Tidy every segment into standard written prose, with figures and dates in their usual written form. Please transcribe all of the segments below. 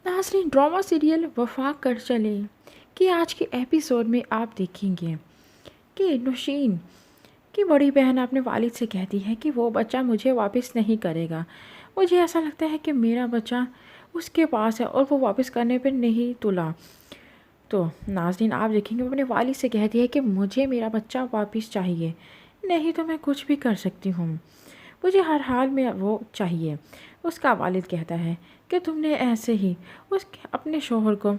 नाज़रीन, drama serial वफा कर चले कि आज के एपिसोड में आप देखेंगे कि नौशीन की बड़ी बहन अपने वालिद से कहती है कि वो बच्चा मुझे वापस नहीं करेगा। मुझे ऐसा लगता है कि मेरा बच्चा उसके पास है और वो वापस करने पे नहीं तुला। तो नाज़रीन, आप देखेंगे वो अपने वालिद से कहती है कि मुझे मेरा बच्चा वापस चाहिए, नहीं तो मैं कुछ भी कर सकती हूँ, मुझे हर हाल में वो चाहिए। उसका वालिद कहता है कि तुमने ऐसे ही उसके अपने शोहर को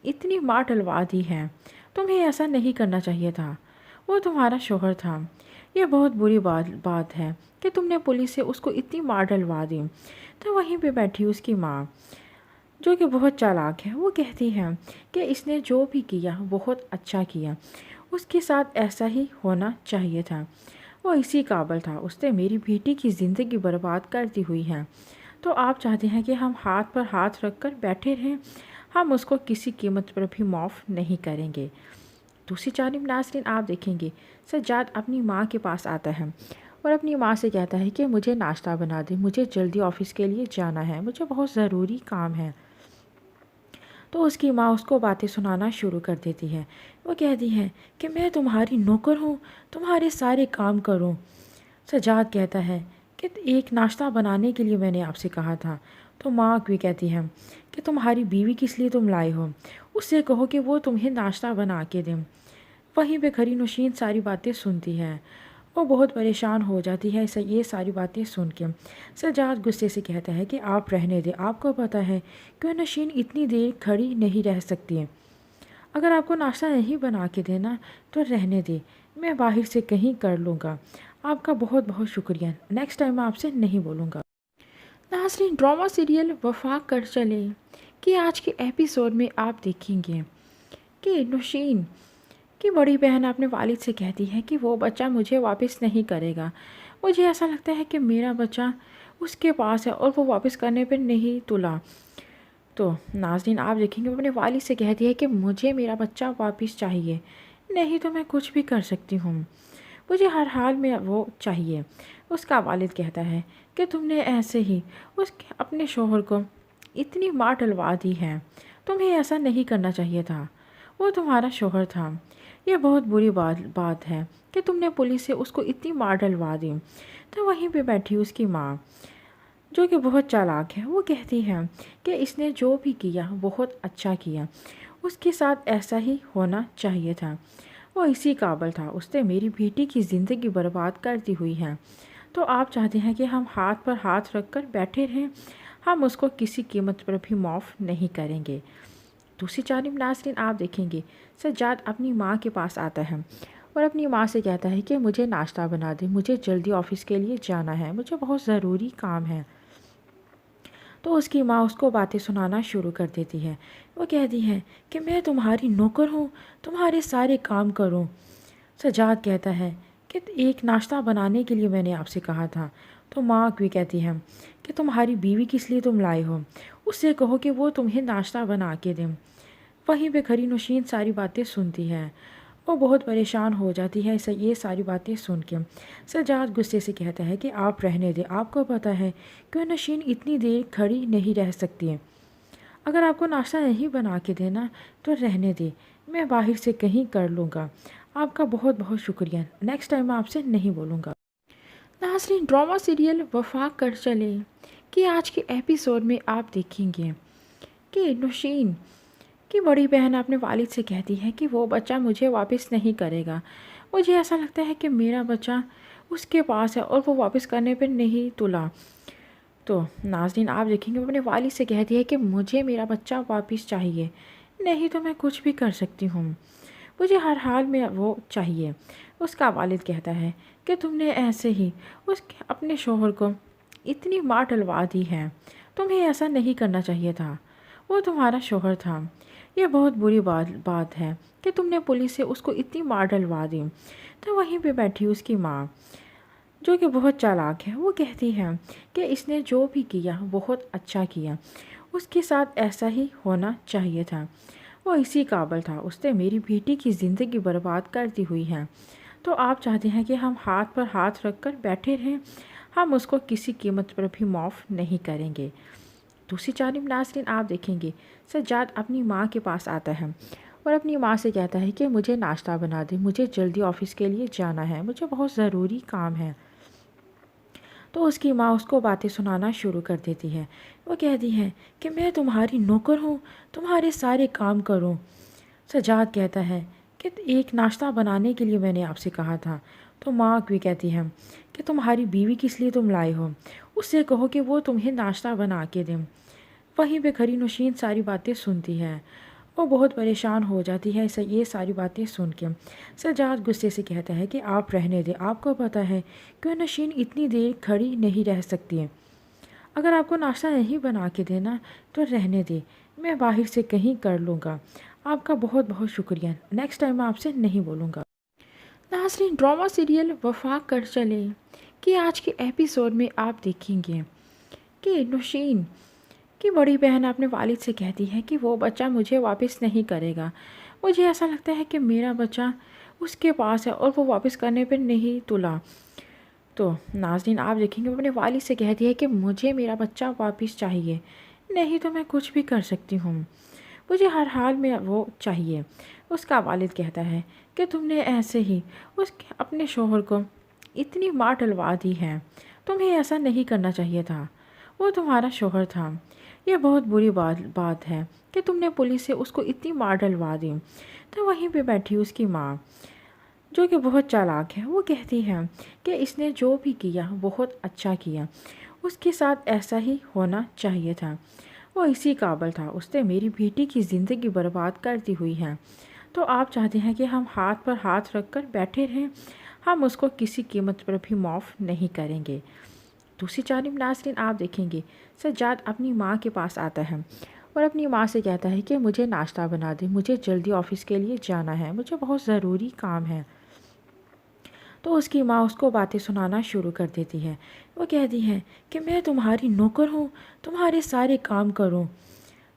इतनी मार डलवा दी है, तुम्हें ऐसा नहीं करना चाहिए था, वो तुम्हारा शोहर था। ये बहुत बुरी बात है कि तुमने पुलिस से उसको इतनी मार डलवा दी। तो वहीं पे बैठी उसकी माँ, जो कि बहुत चालाक है, वो कहती है कि इसने जो भी किया बहुत अच्छा किया, उसके साथ ऐसा ही होना चाहिए था, वो इसी काबिल था, उसने मेरी बेटी की ज़िंदगी बर्बाद कर दी हुई है। तो आप चाहते हैं कि हम हाथ पर हाथ रख कर बैठे रहें, हम उसको किसी कीमत पर भी माफ़ नहीं करेंगे। दूसरी जानिब नाज़रीन, आप देखेंगे सज्जाद अपनी माँ के पास आता है और अपनी माँ से कहता है कि मुझे नाश्ता बना दे, मुझे जल्दी ऑफ़िस के लिए जाना है, मुझे बहुत ज़रूरी काम है। तो उसकी माँ उसको बातें सुनाना शुरू कर देती है। वो कहती है कि मैं तुम्हारी नौकर हूँ, तुम्हारे सारे काम करूँ। सज्जाद कहता है कि एक नाश्ता बनाने के लिए मैंने आपसे कहा था। तो माँ भी कहती है कि तुम्हारी बीवी किस लिए तुम लाए हो, उससे कहो कि वो तुम्हें नाश्ता बना के दें। वहीं पे खरी नौशीन सारी बातें सुनती है, वो बहुत परेशान हो जाती है ये सारी बातें सुन के। सज्जाद गुस्से से कहता है कि आप रहने दें, आपको पता है क्यों नौशीन इतनी देर खड़ी नहीं रह सकती है। अगर आपको नाश्ता नहीं बना के देना तो रहने दें, मैं बाहर से कहीं कर लूँगा। आपका बहुत बहुत शुक्रिया, नेक्स्ट टाइम मैं आपसे नहीं बोलूँगा। नाज़रीन, ड्रामा सीरियल वफा कर चले कि आज के एपिसोड में आप देखेंगे कि नौशीन की बड़ी बहन अपने वालिद से कहती है कि वो बच्चा मुझे वापस नहीं करेगा। मुझे ऐसा लगता है कि मेरा बच्चा उसके पास है और वो वापस करने पे नहीं तुला। तो नाज़रीन, आप देखेंगे वो अपने वालिद से कहती है कि मुझे मेरा बच्चा वापस चाहिए, नहीं तो मैं कुछ भी कर सकती हूँ, मुझे हर हाल में वो चाहिए। उसका वालिद कहता है कि तुमने ऐसे ही उसके अपने शोहर को इतनी मार डलवा दी है, तुम्हें ऐसा नहीं करना चाहिए था, वो तुम्हारा शोहर था। ये बहुत बुरी बात है कि तुमने पुलिस से उसको इतनी मार डलवा दी। तो वहीं पे बैठी उसकी माँ, जो कि बहुत चालाक है, वो कहती है कि इसने जो भी किया बहुत अच्छा किया, उसके साथ ऐसा ही होना चाहिए था, वो इसी काबिल था, उसने मेरी बेटी की ज़िंदगी बर्बाद कर दी हुई है। तो आप चाहते हैं कि हम हाथ पर हाथ रख कर बैठे रहें, हम उसको किसी कीमत पर भी माफ़ नहीं करेंगे। दूसरी जानिब नाज़रीन, आप देखेंगे सज्जाद अपनी माँ के पास आता है और अपनी माँ से कहता है कि मुझे नाश्ता बना दे, मुझे जल्दी ऑफ़िस के लिए जाना है, मुझे बहुत ज़रूरी काम है। तो उसकी माँ उसको बातें सुनाना शुरू कर देती है। वो कहती है कि मैं तुम्हारी नौकर हूँ, तुम्हारे सारे काम करूँ। सज्जाद कहता है कि एक नाश्ता बनाने के लिए मैंने आपसे कहा था। तो माँ भी कहती है कि तुम्हारी बीवी किस लिए तुम लाए हो, उससे कहो कि वो तुम्हें नाश्ता बना के दें। वहीं पे खरी नौशीन सारी बातें सुनती है, वो बहुत परेशान हो जाती है ये सारी बातें सुन के। सज्जाद गुस्से से कहता है कि आप रहने दें, आपको पता है क्यों नौशीन इतनी देर खड़ी नहीं रह सकती है। अगर आपको नाश्ता नहीं बना के देना तो रहने दें, मैं बाहर से कहीं कर लूँगा। आपका बहुत बहुत शुक्रिया, नेक्स्ट टाइम मैं आपसे नहीं बोलूँगा। नाज़रीन, ड्रामा सीरियल वफा कर चले कि आज के एपिसोड में आप देखेंगे कि नौशीन की बड़ी बहन अपने वालिद से कहती है कि वो बच्चा मुझे वापस नहीं करेगा। मुझे ऐसा लगता है कि मेरा बच्चा उसके पास है और वो वापस करने पे नहीं तुला। तो नाज़रीन, आप देखेंगे वो अपने वालिद से कहती है कि मुझे मेरा बच्चा वापस चाहिए, नहीं तो मैं कुछ भी कर सकती हूँ, मुझे हर हाल में वो चाहिए। उसका वालिद कहता है कि तुमने ऐसे ही उसके अपने शोहर को इतनी मार डलवा दी है, तुम्हें ऐसा नहीं करना चाहिए था, वो तुम्हारा शोहर था। ये बहुत बुरी बात है कि तुमने पुलिस से उसको इतनी मार डलवा दी। तो वहीं पे बैठी उसकी माँ, जो कि बहुत चालाक है, वो कहती है कि इसने जो भी किया बहुत अच्छा किया, उसके साथ ऐसा ही होना चाहिए था, वो इसी काबिल था, उसने मेरी बेटी की ज़िंदगी बर्बाद कर दी हुई है। तो आप चाहते हैं कि हम हाथ पर हाथ रख कर बैठे रहें, हम उसको किसी कीमत पर भी माफ़ नहीं करेंगे। दूसरी जानिब नाज़रीन आप देखेंगे सज्जाद अपनी माँ के पास आता है और अपनी माँ से कहता है कि मुझे नाश्ता बना दे, मुझे जल्दी ऑफ़िस के लिए जाना है, मुझे बहुत ज़रूरी काम है। तो उसकी माँ उसको बातें सुनाना शुरू कर देती है। वो कहती है कि मैं तुम्हारी नौकर हूँ, तुम्हारे सारे काम करूँ। सज्जाद कहता है कि एक नाश्ता बनाने के लिए मैंने आपसे कहा था। तो माँ भी कहती है कि तुम्हारी बीवी किस लिए तुम लाए हो, उससे कहो कि वो तुम्हें नाश्ता बना के दें। वहीं पे खड़ी नौशीन सारी बातें सुनती है। वो बहुत परेशान हो जाती है ये सारी बातें सुन के। सज्जाद गुस्से से कहता है कि आप रहने दें, आपको पता है क्यों नौशीन इतनी देर खड़ी नहीं रह सकती है। अगर आपको नाश्ता नहीं बना के देना तो रहने दें, मैं बाहर से कहीं कर लूँगा। आपका बहुत बहुत शुक्रिया, नेक्स्ट टाइम मैं आपसे नहीं बोलूँगा। नाज़रीन ड्रामा सीरियल वफा कर चले कि आज के एपिसोड में आप देखेंगे कि नौशीन की बड़ी बहन अपने वालिद से कहती है कि वो बच्चा मुझे वापस नहीं करेगा। मुझे ऐसा लगता है कि मेरा बच्चा उसके पास है और वो वापस करने पर नहीं तुला। तो नाज़रीन आप देखेंगे वो अपने वालिद से कहती है कि मुझे मेरा बच्चा वापस चाहिए, नहीं तो मैं कुछ भी कर सकती हूँ, मुझे हर हाल में वो चाहिए। उसका वालिद कहता है कि तुमने ऐसे ही अपने शोहर को इतनी मार डलवा दी है, तुम्हें ऐसा नहीं करना चाहिए था, वो तुम्हारा शोहर था। यह बहुत बुरी बात है कि तुमने पुलिस से उसको इतनी मार डलवा दी। तो वहीं पे बैठी उसकी माँ जो कि बहुत चालाक है, वो कहती है कि इसने जो भी किया बहुत अच्छा किया, उसके साथ ऐसा ही होना चाहिए था, वो इसी काबिल था, उसने मेरी बेटी की ज़िंदगी बर्बाद कर दी हुई है। तो आप चाहते हैं कि हम हाथ पर हाथ रख कर बैठे रहें, हम उसको किसी कीमत पर भी माफ़ नहीं करेंगे। दूसरी जानिब नाज़रीन आप देखेंगे सज्जाद अपनी माँ के पास आता है और अपनी माँ से कहता है कि मुझे नाश्ता बना दे, मुझे जल्दी ऑफ़िस के लिए जाना है, मुझे बहुत ज़रूरी काम है। तो उसकी माँ उसको बातें सुनाना शुरू कर देती है। वो कहती है कि मैं तुम्हारी नौकर हूँ, तुम्हारे सारे काम करूँ।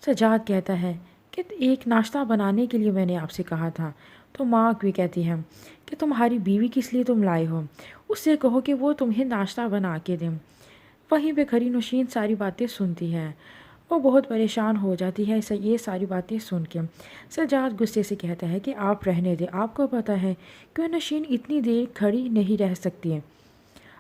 सज्जाद कहता है कि एक नाश्ता बनाने के लिए मैंने आपसे कहा था। तो माँ भी कहती है कि तुम्हारी बीवी किस लिए तुम लाए हो, उससे कहो कि वो तुम्हें नाश्ता बना के दें। वहीं पे खड़ी नौशीन सारी बातें सुनती है। वो बहुत परेशान हो जाती है ये सारी बातें सुन के। सज्जाद गुस्से से कहता है कि आप रहने दें, आपको पता है क्यों नौशीन इतनी देर खड़ी नहीं रह सकती है।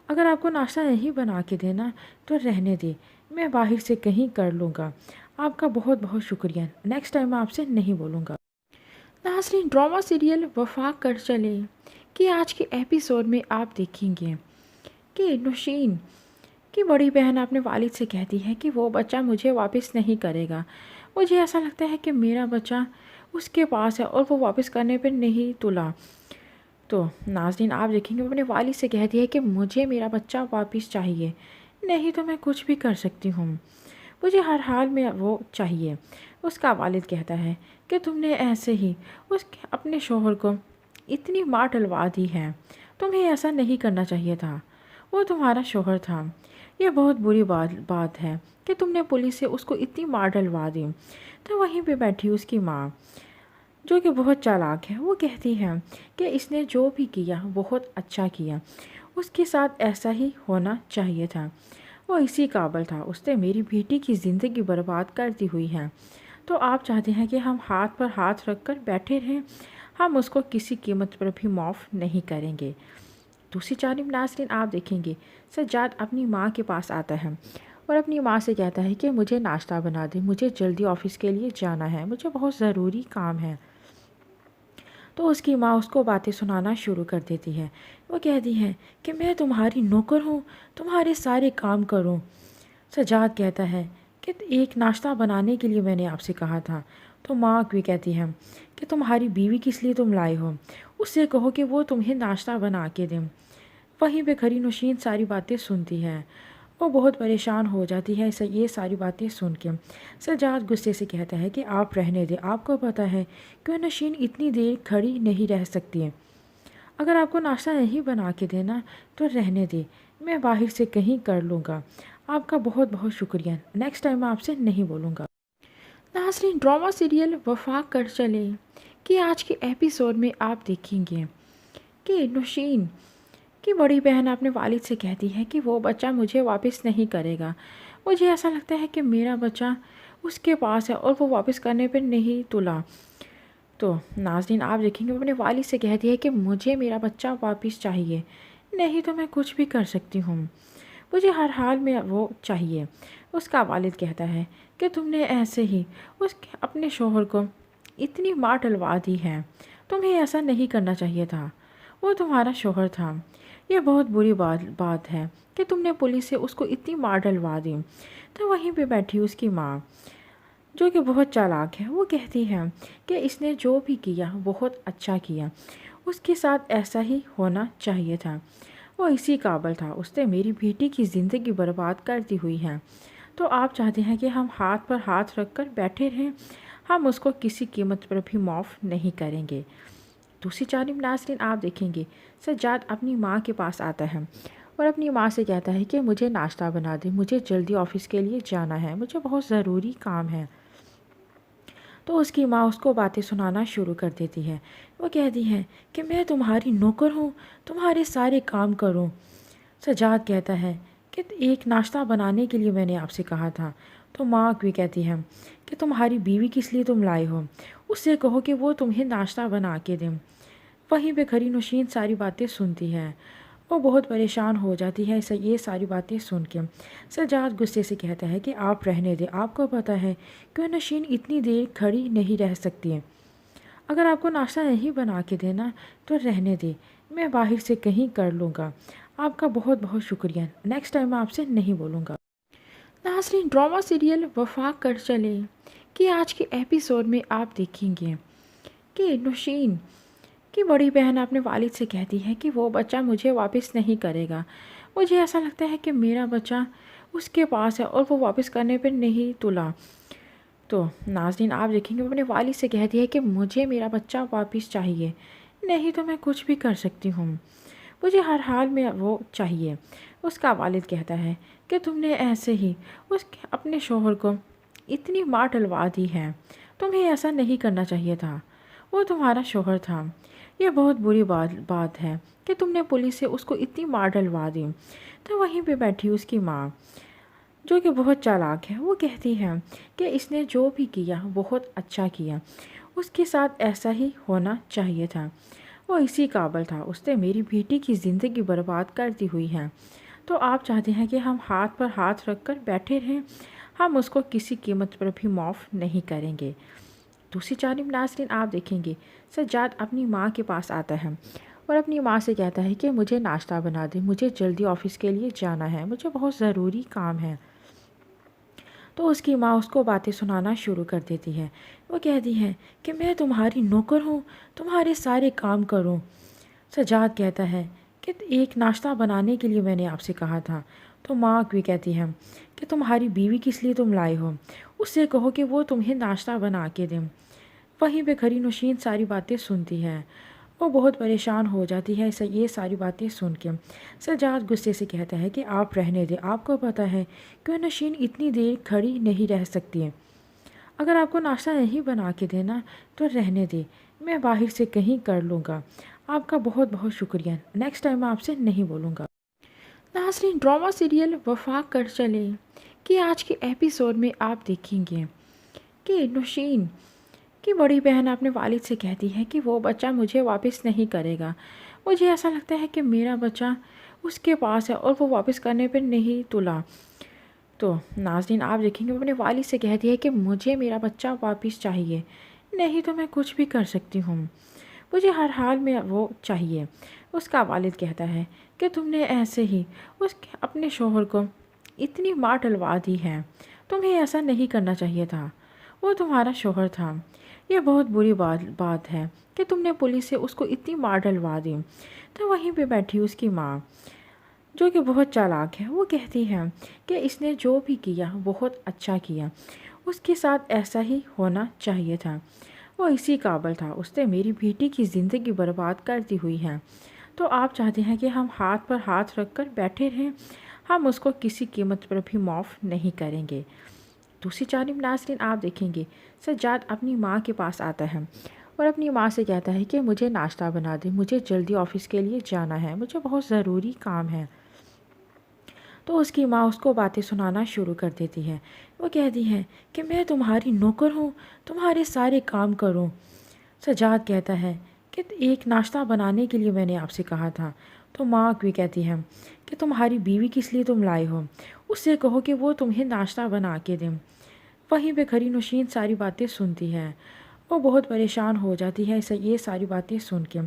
अगर आपको नाश्ता नहीं बना के देना तो रहने दें, मैं बाहर से कहीं कर लूँगा। आपका बहुत बहुत शुक्रिया, नेक्स्ट टाइम मैं आपसे नहीं बोलूँगा। नाज़रीन ड्रामा सीरियल वफा कर चले कि आज के एपिसोड में आप देखेंगे कि नौशीन की बड़ी बहन अपने वालिद से कहती है कि वो बच्चा मुझे वापस नहीं करेगा। मुझे ऐसा लगता है कि मेरा बच्चा उसके पास है और वो वापस करने पर नहीं तुला। तो नाज़रीन आप देखेंगे वो अपने वालिद से कहती है कि मुझे मेरा बच्चा वापस चाहिए, नहीं तो मैं कुछ भी कर सकती हूँ, मुझे हर हाल में वो चाहिए। उसका वालिद कहता है कि तुमने ऐसे ही अपने शोहर को इतनी मार डलवा दी है, तुम्हें ऐसा नहीं करना चाहिए था, वो तुम्हारा शोहर था। यह बहुत बुरी बात है कि तुमने पुलिस से उसको इतनी मार डलवा दी। तो वहीं पे बैठी उसकी माँ जो कि बहुत चालाक है, वो कहती है कि इसने जो भी किया बहुत अच्छा किया, उसके साथ ऐसा ही होना चाहिए था, वो इसी काबिल था, उसने मेरी बेटी की ज़िंदगी बर्बाद कर दी हुई है। तो आप चाहते हैं कि हम हाथ पर हाथ रख कर बैठे रहें, हम उसको किसी कीमत पर भी माफ़ नहीं करेंगे। दूसरी जानिब नाज़रीन आप देखेंगे सज्जाद अपनी माँ के पास आता है और अपनी माँ से कहता है कि मुझे नाश्ता बना दे, मुझे जल्दी ऑफ़िस के लिए जाना है, मुझे बहुत ज़रूरी काम है। तो उसकी माँ उसको बातें सुनाना शुरू कर देती है। वो कहती है कि मैं तुम्हारी नौकर हूँ, तुम्हारे सारे काम करूँ। सज्जाद कहता है कि एक नाश्ता बनाने के लिए मैंने आपसे कहा था। तो माँ भी कहती है कि तुम्हारी बीवी किस लिए तुम लाए हो, उससे कहो कि वो तुम्हें नाश्ता बना के दें। वहीं पे खड़ी नौशीन सारी बातें सुनती है। वो बहुत परेशान हो जाती है ये सारी बातें सुन के। सज्जाद गुस्से से कहता है कि आप रहने दें, आपको पता है क्यों नौशीन इतनी देर खड़ी नहीं रह सकती है। अगर आपको नाश्ता नहीं बना के देना तो रहने दें, मैं बाहर से कहीं कर लूँगा। आपका बहुत बहुत शुक्रिया, नेक्स्ट टाइम मैं आपसे नहीं बोलूँगा। नाज़रीन ड्रामा सीरियल वफा कर चले कि आज के एपिसोड में आप देखेंगे कि नौशीन की बड़ी बहन अपने वालिद से कहती है कि वो बच्चा मुझे वापस नहीं करेगा। مجھے ایسا لگتا ہے کہ میرا بچہ اس کے پاس ہے اور وہ واپس کرنے پہ نہیں تلا۔ تو ناظرین آپ دیکھیں گے وہ اپنے والد سے کہتی ہے کہ مجھے میرا بچہ واپس چاہیے، نہیں تو میں کچھ بھی کر سکتی ہوں، مجھے ہر حال میں وہ چاہیے۔ اس کا والد کہتا ہے کہ تم نے ایسے ہی اپنے شوہر کو اتنی مار ڈلوا دی ہے، تمہیں ایسا نہیں کرنا چاہیے تھا، وہ تمہارا شوہر تھا، یہ بہت بری بات ہے کہ تم نے پولیس سے اس کو اتنی مار ڈلوا دی۔ تو وہیں پہ بیٹھی اس کی ماں جو کہ بہت چالاک ہے وہ کہتی ہے کہ اس نے جو بھی کیا بہت اچھا کیا، اس کے ساتھ ایسا ہی ہونا چاہیے تھا، وہ اسی قابل تھا، اس نے میری بیٹی کی زندگی برباد کر دی ہوئی ہے، تو آپ چاہتے ہیں کہ ہم ہاتھ پر ہاتھ رکھ کر بیٹھے رہیں، ہم اس کو کسی قیمت پر بھی معاف نہیں کریں گے۔ دوسری جانب ناظرین آپ دیکھیں گے سجاد اپنی ماں کے پاس آتا ہے اور اپنی ماں سے کہتا ہے کہ مجھے ناشتہ بنا دے، مجھے جلدی آفس کے لیے جانا ہے، مجھے بہت ضروری کام ہے۔ تو اس کی ماں اس کو باتیں سنانا شروع کر دیتی ہے، وہ کہتی ہے کہ میں تمہاری نوکر ہوں، تمہارے سارے کام کروں۔ سجاد کہتا ہے کہ ایک ناشتہ بنانے کے لیے میں نے آپ سے کہا تھا۔ تو ماں بھی کہتی ہے کہ تمہاری بیوی کس لیے تم لائے ہو، اس سے کہو کہ وہ تمہیں ناشتہ بنا کے دیں۔ وہیں پہ کھڑی نوشین ساری باتیں سنتی ہے، وہ بہت پریشان ہو جاتی ہے یہ ساری باتیں سن کے۔ سجاد غصے سے کہتا ہے کہ آپ رہنے دیں، آپ کو پتہ ہے کہ نوشین اتنی دیر کھڑی نہیں رہ سکتی ہے، اگر آپ کو ناشتہ نہیں بنا کے دینا تو رہنے دیں، میں باہر سے کہیں کر لوں گا، آپ کا بہت بہت شکریہ، نیکسٹ ٹائم میں آپ سے نہیں بولوں گا۔ ناظرین ڈرامہ سیریل وفاق کر چلے کہ آج کے ایپیسوڈ میں آپ دیکھیں گے کہ نوشین کی بڑی بہن اپنے والد سے کہتی ہے کہ وہ بچہ مجھے واپس نہیں کرے گا، مجھے ایسا لگتا ہے کہ میرا بچہ اس کے پاس ہے اور وہ واپس کرنے پہ نہیں تلا۔ تو ناظرین آپ دیکھیں گے وہ اپنے والد سے کہتی ہے کہ مجھے میرا بچہ واپس چاہیے، نہیں تو میں کچھ بھی کر سکتی ہوں، مجھے ہر حال میں وہ چاہیے۔ اس کا والد کہتا ہے کہ تم نے ایسے ہی اپنے شوہر کو اتنی مار ڈلوا دی ہے، تمہیں ایسا نہیں کرنا چاہیے تھا، وہ تمہارا شوہر تھا، یہ بہت بری بات ہے کہ تم نے پولیس سے اس کو اتنی مار ڈلوا دی۔ تو وہیں پہ بیٹھی اس کی ماں جو کہ بہت چالاک ہے وہ کہتی ہے کہ اس نے جو بھی کیا بہت اچھا کیا، اس کے ساتھ ایسا ہی ہونا چاہیے تھا، وہ اسی قابل تھا، اس نے میری بیٹی کی زندگی برباد کر دی ہوئی ہے، تو آپ چاہتے ہیں کہ ہم ہاتھ پر ہاتھ رکھ کر بیٹھے رہیں، ہم اس کو کسی قیمت پر بھی معاف نہیں کریں گے۔ دوسری جانب ناظرین آپ دیکھیں گے سجاد اپنی ماں کے پاس آتا ہے اور اپنی ماں سے کہتا ہے کہ مجھے ناشتہ بنا دے، مجھے جلدی آفس کے لیے جانا ہے، مجھے بہت ضروری کام ہے۔ تو اس کی ماں اس کو باتیں سنانا شروع کر دیتی ہے، وہ کہتی ہے کہ میں تمہاری نوکر ہوں، تمہارے سارے کام کروں۔ سجاد کہتا ہے کہ ایک ناشتہ بنانے کے لیے میں نے آپ سے کہا تھا۔ تو ماں بھی کہتی ہے کہ تمہاری بیوی کس لیے تم لائے ہو، اس سے کہو کہ وہ تمہیں ناشتہ بنا کے دیں۔ وہیں پہ کھڑی نوشین ساری باتیں سنتی ہے، وہ بہت پریشان ہو جاتی ہے یہ ساری باتیں سن کے۔ سجاد غصے سے کہتا ہے کہ آپ رہنے دیں، آپ کو پتہ ہے کہ نوشین اتنی دیر کھڑی نہیں رہ سکتی ہے، اگر آپ کو ناشتہ نہیں بنا کے دینا تو رہنے دیں، میں باہر سے کہیں کر لوں گا، آپ کا بہت بہت شکریہ، نیکسٹ ٹائم میں آپ سے نہیں بولوں گا۔ ناظرین ڈرامہ سیریل وفاق کر چلے کہ آج کے ایپیسوڈ میں آپ دیکھیں گے کہ نوشین کی بڑی بہن اپنے والد سے کہتی ہے کہ وہ بچہ مجھے واپس نہیں کرے گا، مجھے ایسا لگتا ہے کہ میرا بچہ اس کے پاس ہے اور وہ واپس کرنے پہ نہیں تلا۔ تو ناظرین آپ دیکھیں گے وہ اپنے والد سے کہتی ہے کہ مجھے میرا بچہ واپس چاہیے، نہیں تو میں کچھ بھی کر سکتی ہوں، مجھے ہر حال میں وہ چاہیے۔ اس کا والد کہتا ہے کہ تم نے ایسے ہی اپنے شوہر کو اتنی مار ڈلوا دی ہے، تمہیں ایسا نہیں کرنا چاہیے تھا، وہ تمہارا شوہر تھا، یہ بہت بری بات ہے کہ تم نے پولیس سے اس کو اتنی مار ڈلوا دی۔ تو وہیں پہ بیٹھی اس کی ماں جو کہ بہت چالاک ہے وہ کہتی ہے کہ اس نے جو بھی کیا بہت اچھا کیا، اس کے ساتھ ایسا ہی ہونا چاہیے تھا، وہ اسی قابل تھا، اس نے میری بیٹی کی زندگی برباد کر دی ہوئی ہے، تو آپ چاہتے ہیں کہ ہم ہاتھ پر ہاتھ رکھ کر بیٹھے رہیں، ہم اس کو کسی قیمت پر بھی معاف نہیں کریں گے۔ دوسری جانب ناظرین آپ دیکھیں گے سجاد اپنی ماں کے پاس آتا ہے اور اپنی ماں سے کہتا ہے کہ مجھے ناشتہ بنا دے، مجھے جلدی آفس کے لیے جانا ہے، مجھے بہت ضروری کام ہے۔ تو اس کی ماں اس کو باتیں سنانا شروع کر دیتی ہے۔ وہ کہتی ہے کہ میں تمہاری نوکر ہوں، تمہارے سارے کام کروں۔ سجاد کہتا ہے کہ ایک ناشتہ بنانے کے لیے میں نے آپ سے کہا تھا۔ تو ماں بھی کہتی ہے کہ تمہاری بیوی کس لیے تم لائے ہو، اس سے کہو کہ وہ تمہیں ناشتہ بنا کے دیں۔ وہیں پہ کھڑی نوشین ساری باتیں سنتی ہے۔ وہ بہت پریشان ہو جاتی ہے یہ ساری باتیں سن کے۔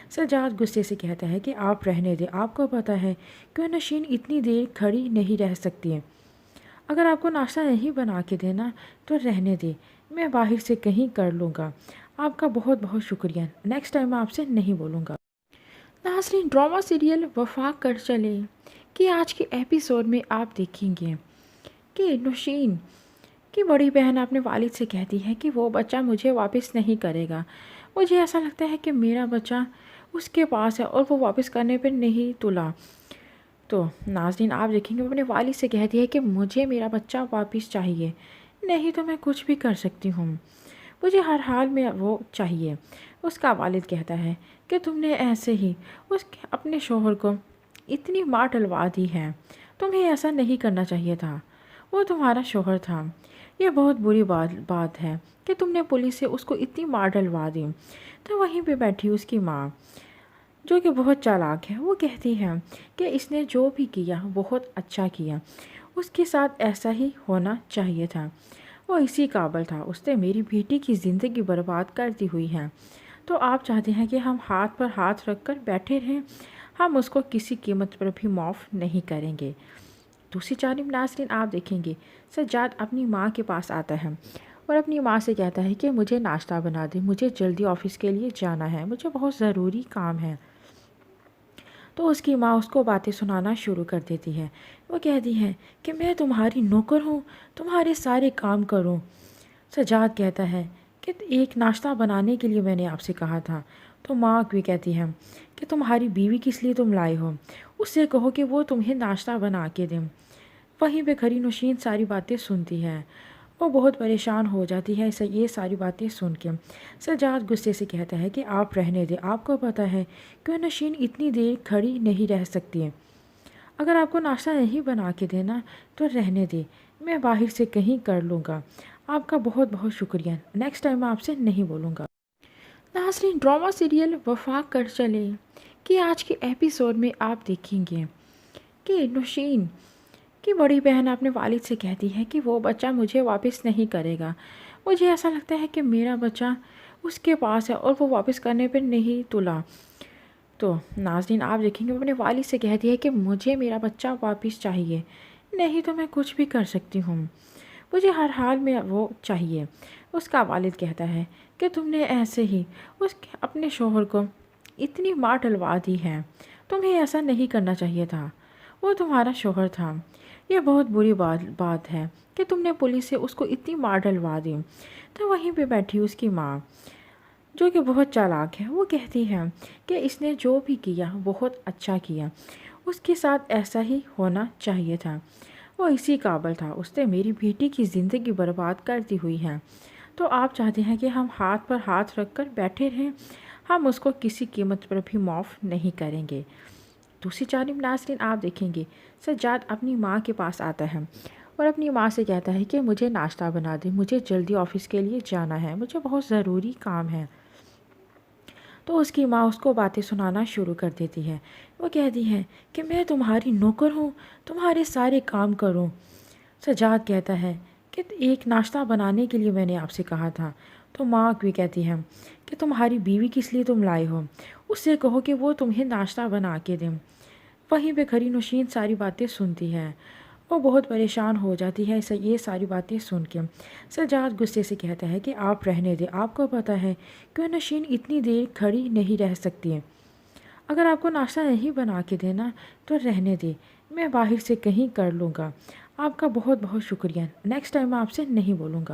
سجاد غصے سے کہتا ہے کہ آپ رہنے دیں، آپ کو پتہ ہے کہ نوشین اتنی دیر کھڑی نہیں رہ سکتی ہے۔ اگر آپ کو ناشتہ نہیں بنا کے دینا تو رہنے دیں، میں باہر سے کہیں کر لوں گا۔ آپ کا بہت بہت شکریہ، نیکسٹ ٹائم میں آپ سے نہیں بولوں گا۔ ناظرین، ڈرامہ سیریل وفاق کر چلے کہ آج کے ایپیسوڈ میں آپ دیکھیں گے کہ نوشین کی بڑی بہن اپنے والد سے کہتی ہے کہ وہ بچہ مجھے واپس نہیں کرے گا۔ مجھے ایسا لگتا ہے کہ میرا بچہ اس کے پاس ہے اور وہ واپس کرنے پہ نہیں تلا۔ تو ناظرین، آپ دیکھیں گے وہ اپنے والد سے کہتی ہے کہ مجھے میرا بچہ واپس چاہیے، نہیں تو میں کچھ بھی کر سکتی ہوں، مجھے ہر حال میں وہ چاہیے۔ اس کا والد کہتا ہے کہ تم نے ایسے ہی اپنے شوہر کو اتنی مار ڈلوا دی ہے، تمہیں ایسا نہیں کرنا چاہیے تھا، وہ تمہارا شوہر تھا۔ یہ بہت بری بات ہے کہ تم نے پولیس سے اس کو اتنی مار ڈلوا دی۔ تو وہیں پہ بیٹھی اس کی ماں، جو کہ بہت چالاک ہے، وہ کہتی ہے کہ اس نے جو بھی کیا بہت اچھا کیا، اس کے ساتھ ایسا ہی ہونا چاہیے تھا، وہ اسی قابل تھا، اس نے میری بیٹی کی زندگی برباد کر دی ہوئی ہے۔ تو آپ چاہتے ہیں کہ ہم ہاتھ پر ہاتھ رکھ کر بیٹھے رہیں؟ ہم اس کو کسی قیمت پر بھی معاف نہیں کریں گے۔ دوسری جانب ناظرین، آپ دیکھیں گے سجاد اپنی ماں کے پاس آتا ہے اور اپنی ماں سے کہتا ہے کہ مجھے ناشتہ بنا دے، مجھے جلدی آفس کے لیے جانا ہے، مجھے بہت ضروری کام ہے۔ تو اس کی ماں اس کو باتیں سنانا شروع کر دیتی ہے۔ وہ کہتی ہے کہ میں تمہاری نوکر ہوں، تمہارے سارے کام کروں۔ سجاد کہتا ہے کہ ایک ناشتہ بنانے کے لیے میں نے آپ سے کہا تھا۔ تو ماں بھی کہتی ہے کہ تمہاری بیوی کس لیے تم لائے ہو، اس سے کہو کہ وہ تمہیں ناشتہ بنا کے دیں۔ وہیں پہ کھڑی نوشین ساری باتیں سنتی ہے۔ وہ بہت پریشان ہو جاتی ہے یہ ساری باتیں سن کے۔ سجاد غصے سے کہتا ہے کہ آپ رہنے دیں، آپ کو پتہ ہے کہ نوشین اتنی دیر کھڑی نہیں رہ سکتی ہے۔ اگر آپ کو ناشتہ نہیں بنا کے دینا تو رہنے دیں، میں باہر سے کہیں کر لوں گا۔ آپ کا بہت بہت شکریہ، نیکسٹ ٹائم میں آپ سے نہیں بولوں گا۔ ناظرین، ڈرامہ سیریل وفاق کر چلے کہ آج کے ایپیسوڈ میں آپ دیکھیں گے کہ نوشین کی بڑی بہن اپنے والد سے کہتی ہے کہ وہ بچہ مجھے واپس نہیں کرے گا۔ مجھے ایسا لگتا ہے کہ میرا بچہ اس کے پاس ہے اور وہ واپس کرنے پہ نہیں تلا۔ تو ناظرین، آپ دیکھیں گے وہ اپنے والد سے کہتی ہے کہ مجھے میرا بچہ واپس چاہیے، نہیں تو میں کچھ بھی کر سکتی ہوں، مجھے ہر حال میں وہ چاہیے۔ اس کا والد کہتا ہے کہ تم نے ایسے ہی اپنے شوہر کو اتنی مار ڈلوا دی ہے، تمہیں ایسا نہیں کرنا چاہیے تھا، وہ تمہارا شوہر تھا۔ یہ بہت بری بات ہے کہ تم نے پولیس سے اس کو اتنی مار ڈلوا دی۔ تو وہیں پہ بیٹھی اس کی ماں، جو کہ بہت چالاک ہے، وہ کہتی ہے کہ اس نے جو بھی کیا بہت اچھا کیا، اس کے ساتھ ایسا ہی ہونا چاہیے تھا، وہ اسی قابل تھا، اس نے میری بیٹی کی زندگی برباد کر دی ہوئی ہے۔ تو آپ چاہتے ہیں کہ ہم ہاتھ پر ہاتھ رکھ کر بیٹھے رہیں؟ ہم اس کو کسی قیمت پر بھی معاف نہیں کریں گے۔ دوسری جانب ناظرین، آپ دیکھیں گے سجاد اپنی ماں کے پاس آتا ہے اور اپنی ماں سے کہتا ہے کہ مجھے ناشتہ بنا دے، مجھے جلدی آفس کے لیے جانا ہے، مجھے بہت ضروری کام ہے۔ تو اس کی ماں اس کو باتیں سنانا شروع کر دیتی ہے۔ وہ کہتی ہے کہ میں تمہاری نوکر ہوں، تمہارے سارے کام کروں۔ سجاد کہتا ہے کہ ایک ناشتہ بنانے کے لیے میں نے آپ سے کہا تھا۔ تو ماں بھی کہتی ہے کہ تمہاری بیوی کس لیے تم لائے ہو، اس سے کہو کہ وہ تمہیں ناشتہ بنا کے دیں۔ وہیں پہ کھڑی نوشین ساری باتیں سنتی ہے۔ وہ بہت پریشان ہو جاتی ہے یہ ساری باتیں سن کے۔ سجاد غصے سے کہتا ہے کہ آپ رہنے دیں، آپ کو پتہ ہے کہ نوشین اتنی دیر کھڑی نہیں رہ سکتی ہے۔ اگر آپ کو ناشتہ نہیں بنا کے دینا تو رہنے دیں، میں باہر سے کہیں کر لوں گا۔ آپ کا بہت بہت شکریہ، نیکسٹ ٹائم میں آپ سے نہیں بولوں گا۔